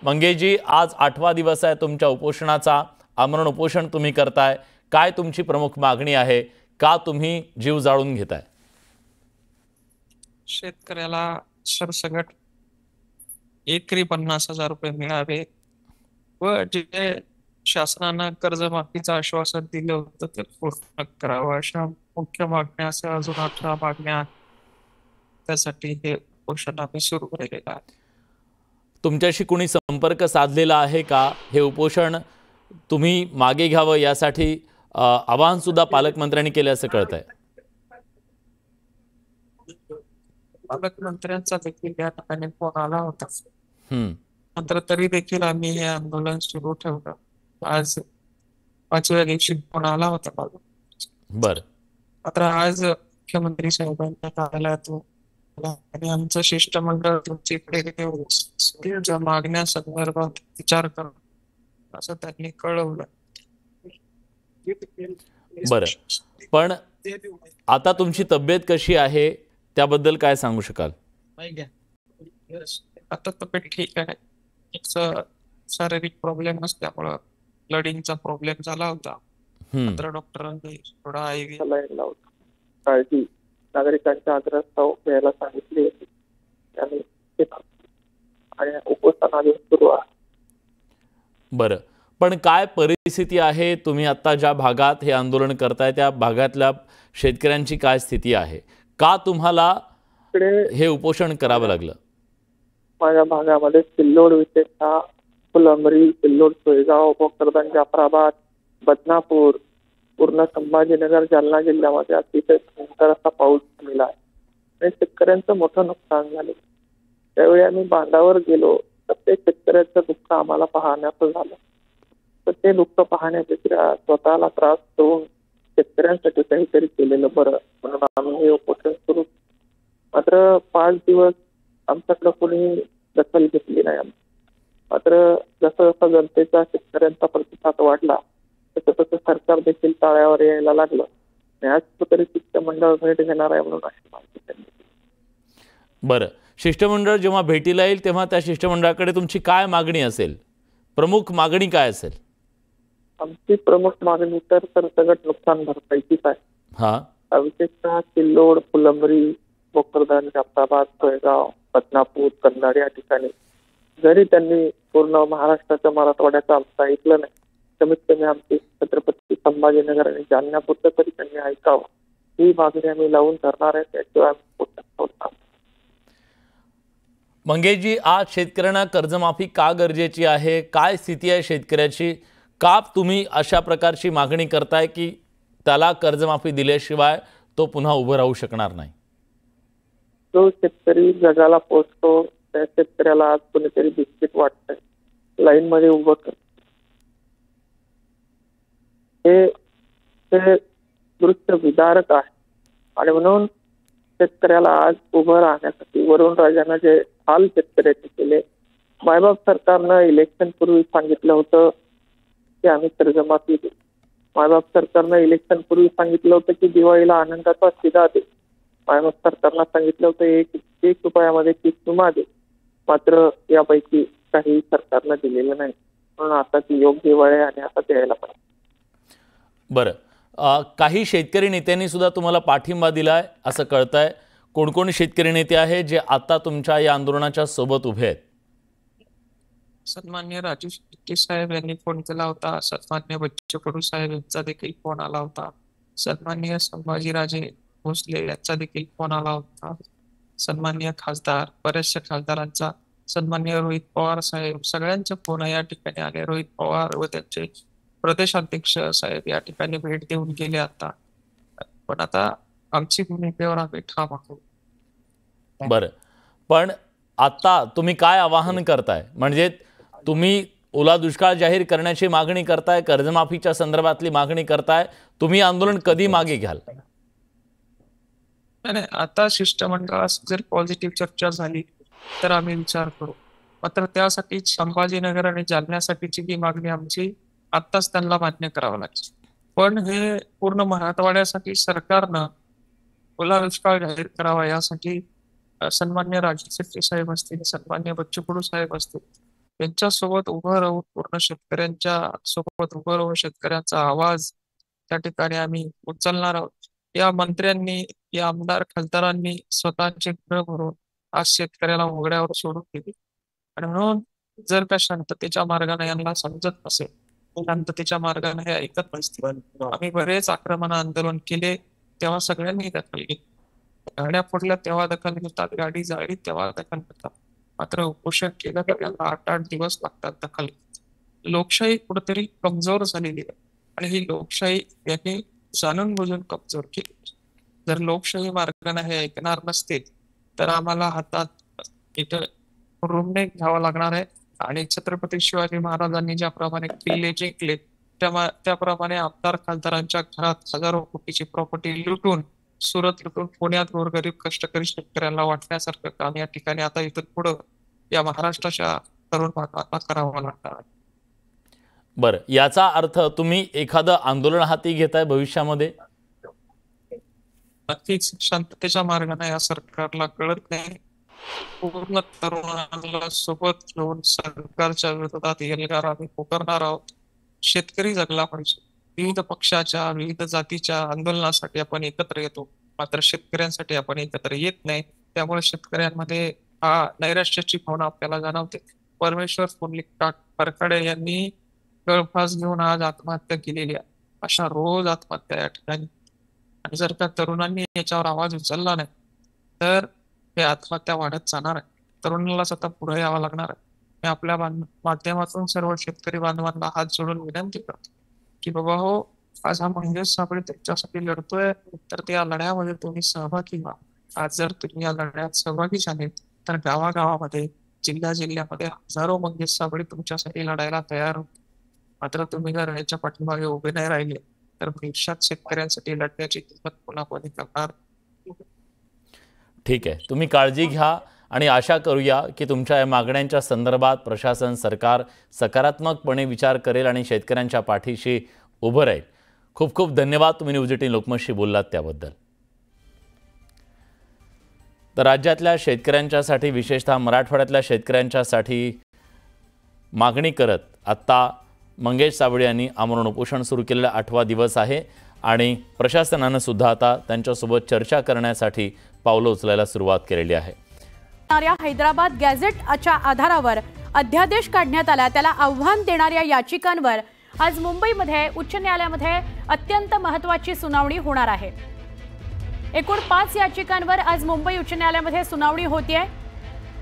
मंगेशजी, आज 8वा दिवस आहे तुमच्या उपोषणाचा। आमरण उपोषण तुम्ही करताय। काय तुमची प्रमुख मागणी आहे? का तुम्ही जीव जाळून घेताय? शेतकऱ्याला सरसकट एकरी 50,000 रुपये मिळावे व जे शासनानं कर्जमाफीचं आश्वासन दिलं होतं ते पूर्ण करावं, अशा मुख्य मागण्या अशा अजून 18 मागण्या आहेत. त्यासाठी हे उपोषण आम्ही सुरू केलेलं आहे. तुमच्याशी कोणी संपर्क साधलेला आहे का? हे उपोषण तुम्ही मागे घ्यावं यासाठी आवाहन सुद्धा पालकमंत्र्यांनी केले असं कळतंय। पालकमंत्र्यांचा देखील या ठिकाणी फोन आला होता, हम्म मात्र तरी देखील आम्ही हे आंदोलन सुरू ठेवलं। आज 5व्या दिवशी फोन आला होता मला, बर मात्र आज मुख्यमंत्री साहेबांच्या कार्यालयातून आणि आमचं शिष्टमंडळ तुमच्याकडे येऊन तुमच्या मागण्या संदर्भात विचार करा असं त्यांनी कळवलं। बरं, पण आता तुमची तब्येत कशी आहे त्याबद्दल काय सांगू शकाल? आता तब्येत ठीक आहे। एक शारीरिक प्रॉब्लेम असल्यामुळं ब्लडिंगचा प्रॉब्लेम झाला होता, मात्र डॉक्टरांनी थोडा IV लावला होता। काळजी नागरिकांच्या आग्रहास्तव घ्यायला सांगितली होती आणि उपोषण सुरू आहे। बरं, पण काय परिस्थिती आहे? तुम्ही आता ज्या भागात हे आंदोलन करताय त्या भागातल्या शेतकऱ्यांची काय स्थिती आहे? का तुम्हाला हे उपोषण करावं लागलं? माझ्या भागामध्ये सिल्लोड, विशेषतः फुलंब्री, सिल्लोड, सोयगाव, भोकरदन, जाफराबाद, बदनापूर, पूर्ण संभाजीनगर, जालना जिल्ह्यामध्ये अतिशय भयंकर असा पाऊस झालेला आहे आणि शेतकऱ्यांचं मोठं नुकसान झाले। त्यावेळी आम्ही बांधावर गेलो तर ते शेतकऱ्यांचं दुःख आम्हाला पाहण्याचं झालं, तर ते दुःख पाहण्यापेक्षा स्वतःला त्रास देऊन शेतकऱ्यांसाठी काहीतरी केलेलं बरं म्हणून आम्ही हे उपोषण सुरू। मात्र 5 दिवस आमच्याकडे कोणी दखल घेतली नाही। मात्र जसं जसं जनतेचा शेतकऱ्यांचा प्रतिसाद वाढला तसं तसं सरकार देखील ताळ्यावर यायला लागलं आणि आज कुठेतरी शिष्टमंडळ भेट घेणार आहे म्हणून अशी माहिती त्यांनी। बरं, शिष्टमंडळ जेव्हा भेटीला येईल तेव्हा त्या शिष्टमंडळाकडे तुमची काय मागणी असेल? प्रमुख मागणी काय असेल? आमची प्रमुख मागणी तर सरसकट नुकसान भरपाईचीच आहे। विशेषतः सिल्लोड, फुलंब्री, भोकरदन, जाफराबाद, सोयगाव, बदनापूर, कन्नड या ठिकाणी जरी त्यांनी पूर्ण महाराष्ट्राच्या मराठवाड्याचं आमचं ऐकलं नाही, कमीत कमी आमची छत्रपती संभाजीनगर आणि जालन्यापुरतं तरी त्यांनी ऐकावं, ही मागणी आम्ही लावून धरणार आहे। त्याशिवाय मंगेशजी, आज शेतकऱ्यांना कर्जमाफी का गरजेची आहे? काय स्थिती आहे शेतकऱ्याची? का तुम्ही अशा प्रकारची मागणी करताय की त्याला कर्जमाफी दिल्याशिवाय तो पुन्हा उभं राहू शकणार नाही? जो शेतकरी जगाला पोचतो त्या शेतकऱ्याला आज कोणीतरी बिस्किट वाटतंय, लाईन मध्ये उभं करत, हे दृश्य विदारक आहे आणि म्हणून शेतकऱ्याला आज उभं राहण्यासाठी वरुण राजानं जे हाल शेतकऱ्याचे केले, मायबाप सरकारनं इलेक्शन पूर्वी सांगितलं होतं की आम्ही कर्जमाफी देऊ, मायबाप सरकारनं इलेक्शन पूर्वी सांगितलं होतं की दिवाळीला आनंदाचा शिदा दे, मायबाप सरकारनं सांगितलं होतं एक रुपयामध्ये किस्त विमा दे, मात्र यापैकी काही सरकारनं दिलेलं नाही म्हणून आता ती योग्य वेळ आहे आणि आता द्यायला पाहिजे। बरं, काही शेतकरी नेत्यांनी सुद्धा तुम्हाला पाठिंबा दिलाय असं कळतंय। कोणकोण शेतकरी नेते आहेत जे आता तुमच्या या आंदोलनाच्या सोबत उभे आहेत? सन्माननीय राजू शेट्टी साहेब यांनी फोन केला होता, सन्माननीय बच्चू कडू साहेब यांचा देखील फोन आला होता, सन्माननीय संभाजीराजे भोसले यांचा देखील फोन आला होता, सन्माननीय खासदार, बऱ्याचशा खासदारांचा, सन्माननीय रोहित पवार साहेब, सगळ्यांचे फोन या ठिकाणी आले। रोहित पवार व त्यांचे प्रदेशाध्यक्ष साहेब या ठिकाणी भेट देऊन गेले आता, पण आता आमची भूमिकेवर आम्ही ठाम आहोत। बरं, पण आता तुम्ही काय आवाहन करताय? म्हणजे तुम्ही ओला दुष्काळ जाहीर करण्याची मागणी करताय, कर्जमाफीच्या संदर्भातली मागणी करताय, तुम्ही आंदोलन कधी मागे घ्याल? नाही, आता शिष्टमंडळास जर पॉझिटिव्ह चर्चा झाली तर आम्ही विचार करू, मात्र त्यासाठी संभाजीनगर आणि जालन्यासाठीची जी मागणी आमची आत्ताच त्यांना मान्य करावं लागेल। पण हे पूर्ण मराठवाड्यासाठी सरकारनं ओला दुष्काळ जाहीर करावा यासाठी सन्माननीय राजू शेट्टी साहेब असतील, सन्माननीय बच्चू कडू साहेब असतील, यांच्यासोबत उभं राहून पूर्ण शेतकऱ्यांच्या सोबत उभं राहून शेतकऱ्यांचा आवाज त्या ठिकाणी आम्ही उचलणार आहोत. या मंत्र्यांनी, या आमदार खासदारांनी स्वतःचे घर भरून आज शेतकऱ्याला उघड्यावर सोडून दिली. आणि म्हणून जर का शांततेच्या मार्गाने यांना समजत नसेल, शांततेच्या मार्गाने हे ऐकत नसतील. आम्ही बरेच आक्रमण आंदोलन केले, तेव्हा सगळ्यांनी दखल घेतली. गाड्या फोडल्या तेव्हा दखल घेतात, गाडी जाळली तेव्हा दखल घेतात. मात्र उपोषण केलं तर त्यांना 8-8 दिवस लागतात दखल. लोकशाही कुठेतरी कमजोर झालेली आहे आणि ही लोकशाही यांनी जाणून बुजून कमजोर केली. जर लोकशाही मार्गाने हे ऐकणार नसतील तर आम्हाला हातात इथं रुमणे घ्यावं लागणार आहे. आणि छत्रपती शिवाजी महाराजांनी ज्याप्रमाणे किल्ले जिंकले त्याप्रमाणे आमदार खासदारांच्या घरात हजारो कोटीची प्रॉपर्टी लुटून, सुरत लुटून पुण्यात गोरगरीब कष्टकरी शेतकऱ्यांना वाटण्यासारखं काम या ठिकाणी आता इथून पुढं या महाराष्ट्राच्या तरुण भागाला करावं लागणार. बरं, याचा अर्थ तुम्ही एखादं आंदोलन हाती घेताय भविष्यामध्ये? नक्कीच शांततेच्या मार्गाने या सरकारला कळत नाही. पूर्ण तरुणांना सोबत घेऊन सरकारच्या विरोधात एल्गार आम्ही पुकारणार आहोत. शेतकरी जगला पाहिजे. विविध पक्षाच्या, विविध जातीच्या आंदोलनासाठी आपण एकत्र येतो, मात्र शेतकऱ्यांसाठी आपण एकत्र येत नाही. त्यामुळे शेतकऱ्यांमध्ये हा नैराश्याची भावना आपल्याला जाणवते. परमेश्वर पुंडलिक फरकाडे यांनी गळफास घेऊन आज आत्महत्या केलेली आहे. अशा रोज आत्महत्या या ठिकाणी. आणि जर का तरुणांनी याच्यावर आवाज उचलला नाही तर हे आत्महत्या वाढत जाणार आहे. तरुणालाच आता पुढे यावं लागणार आहे. मी आपल्या माध्यमातून सर्व शेतकरी बांधवांना हात जोडून विनंती करतो की बाबा हो, आज हा मंगेश साबळे त्याच्यासाठी लढतोय, तर त्या लढ्यामध्ये तुम्ही सहभागी व्हा. आज जर तुम्ही या लढ्यात सहभागी झाले तर गावागावामध्ये, जिल्ह्यामध्ये हजारो मंगेश साबळे तुमच्यासाठी लढायला तयार होते. मात्र तुम्ही जर याच्या पाठीमागे उभे नाही राहिले तर भविष्यात शेतकऱ्यांसाठी लढण्याची किंमत पुन्हा कोणी करणार. ठीक आहे, तुम्ही काळजी घ्या आणि आशा करूया की तुमच्या या मागण्यांच्या संदर्भात प्रशासन, सरकार सकारात्मकपणे विचार करेल आणि शेतकऱ्यांच्या पाठीशी उभं राहील. खूप खूप धन्यवाद, तुम्ही न्यूज 18 लोकमतशी बोललात त्याबद्दल. तर राज्यातल्या शेतकऱ्यांच्यासाठी, विशेषतः मराठवाड्यातल्या शेतकऱ्यांच्यासाठी मागणी करत आत्ता मंगेश साबळे यांनी आमरण उपोषण सुरू केलेला 8वा दिवस आहे आणि प्रशासनानं सुद्धा आता त्यांच्यासोबत चर्चा करण्यासाठी पावलं उचलायला सुरुवात केलेली आहे. हैदराबाद गॅझेटच्या आधारावर अध्यादेश काढण्यात आला. त्याला आव्हान देणाऱ्या याचिकांवर आज मुंबईमध्ये उच्च न्यायालयामध्ये अत्यंत महत्त्वाची सुनावणी होणार आहे. एकूण 5 याचिकांवर आज मुंबई उच्च न्यायालयामध्ये सुनावणी होतीये.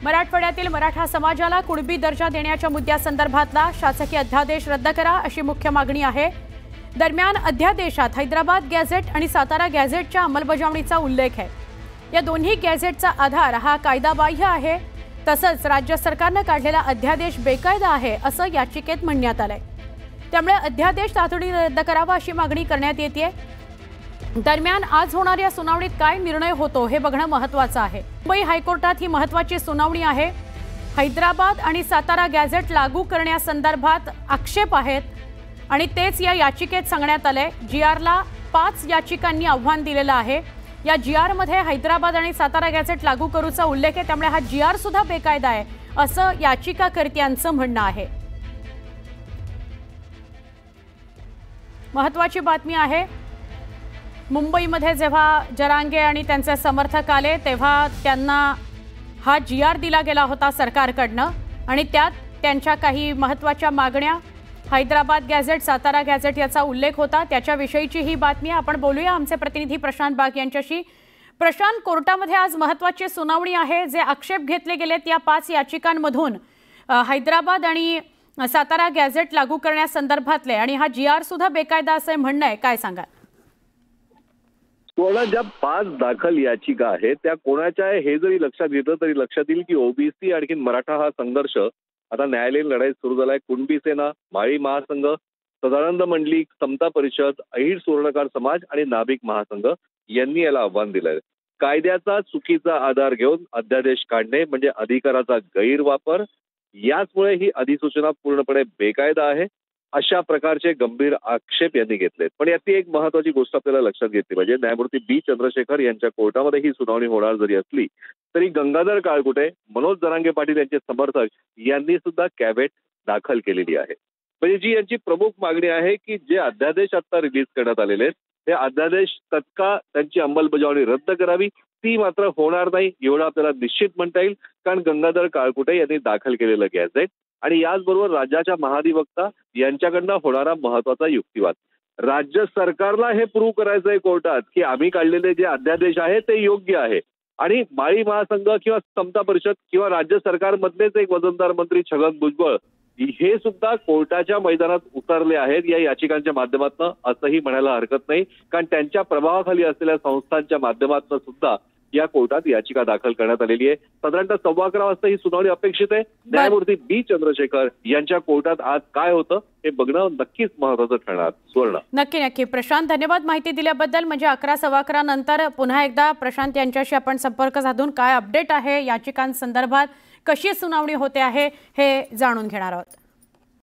मराठवाड्यातील मराठा समाजाला कुणबी दर्जा देण्याच्या मुद्द्यासंदर्भातला शासकीय अध्यादेश रद्द करा अशी मुख्य मागणी आहे. दरम्यान अध्यादेशात हैदराबाद गॅझेट आणि सातारा गॅझेटच्या अंमलबजावणीचा उल्लेख आहे. या दोन्ही गॅझेटचा आधार हा कायदाबाह्य आहे. तसंच राज्य सरकारनं काढलेला अध्यादेश बेकायदा आहे असं याचिकेत म्हणण्यात आलंय. त्यामुळे अध्यादेश तातडीने रद्द करावा अशी मागणी करण्यात येते. दरम्यान आज होणाऱ्या सुनावणीत काय निर्णय होतो हे बघणं महत्त्वाचं आहे. मुंबई हायकोर्टात ही महत्त्वाची सुनावणी आहे. हैदराबाद आणि सातारा गॅझेट लागू करण्यासंदर्भात आक्षेप आहेत आणि तेच या याचिकेत सांगण्यात आलंय. GRला 5 याचिकांनी आव्हान दिलेलं आहे. या GR मध्ये हैदराबाद आणि सातारा गॅझेट लागू करूचा उल्लेख आहे. त्यामुळे हा GR सुद्धा बेकायदा आहे असं याचिकाकर्त्यांचं म्हणणं आहे. महत्त्वाची बातमी आहे. मुंबईमध्ये जेव्हा जरांगे आणि त्यांचे समर्थक आले तेव्हा त्यांना हा GR दिला गेला होता सरकारकडनं आणि त्यात त्यांच्या काही महत्त्वाच्या मागण्या, हैदराबाद गॅझेट, सातारा गॅझेट याचा उल्लेख होता. त्याच्याविषयीची ही बातमी आपण बोलूया आमचे प्रतिनिधी प्रशांत बाग यांच्याशी. प्रशांत, कोर्टामध्ये आज महत्त्वाची सुनावणी आहे. जे आक्षेप घेतले गेलेत या 5 याचिकांमधून हैदराबाद आणि सातारा गॅझेट लागू करण्यासंदर्भातले आणि हा GR सुद्धा बेकायदा असं म्हणणं आहे, काय सांगाल? ज्या 5 दाखल याचिका आहेत त्या कोणाच्या आहे हे जरी लक्षात घेतलं तरी लक्षात येईल की ओबीसी आणखी मराठा हा संघर्ष आता न्यायालयीन लढाईत सुरू झालाय. कुणबी सेना, माळी महासंघ, सदानंद मंडलिक, समता परिषद, अहिर सुवर्णकार समाज आणि नाभिक महासंघ यांनी याला आव्हान दिलंय. कायद्याचा चुकीचा आधार घेऊन अध्यादेश काढणे म्हणजे अधिकाराचा गैरवापर. याचमुळे ही अधिसूचना पूर्णपणे बेकायदा आहे अशा प्रकारचे गंभीर आक्षेप यांनी घेतलेत. पण यातली एक महत्वाची गोष्ट आपल्याला लक्षात घेतली पाहिजे. न्यायमूर्ती बी चंद्रशेखर यांच्या कोर्टामध्ये ही सुनावणी होणार जरी असली तरी गंगाधर काळकुटे, मनोज जरांगे पाटील यांचे समर्थक यांनी सुद्धा कॅव्हेट दाखल केलेली आहे. म्हणजे जी यांची प्रमुख मागणी आहे की जे अध्यादेश आता रिलीज करण्यात आलेले आहेत ते अध्यादेश तत्काळ त्यांची अंमलबजावणी रद्द करावी, ती मात्र होणार नाही एवढं आपल्याला निश्चित म्हणता येईल. कारण गंगाधर काळकुटे यांनी दाखल केलेलं गॅझेट आणि याचबरोबर राज्याच्या महाधिवक्ता यांच्याकडनं होणारा महत्वाचा युक्तिवाद. राज्य सरकारला हे प्रूव्ह करायचंय कोर्टात की आम्ही काढलेले जे अध्यादेश आहे ते योग्य आहे. आणि माळी महासंघ किंवा समता परिषद किंवा राज्य सरकारमधलेच एक वजनदार मंत्री छगन भुजबळ हे सुद्धा कोर्टाच्या मैदानात उतरले आहेत या याचिकांच्या माध्यमातून, असंही म्हणायला हरकत नाही. कारण त्यांच्या प्रभावाखाली असलेल्या संस्थांच्या माध्यमातून सुद्धा या कोर्टात याचिका दाखल करण्यात आलेली आहे. साधारणतः 11:15 वाजता ही सुनावणी अपेक्षित आहे. न्यायमूर्ती बी चंद्रशेखर यांच्या कोर्टात आज काय होतं हे बघणं नक्कीच महत्वाचं ठरणार. सुवर्ण. नक्की प्रशांत, धन्यवाद माहिती दिल्याबद्दल. म्हणजे 11:15 नंतर पुन्हा एकदा प्रशांत यांच्याशी आपण संपर्क साधून काय अपडेट आहे याचिकांसंदर्भात, कशी सुनावणी होते आहे हे जाणून घेणार आहोत.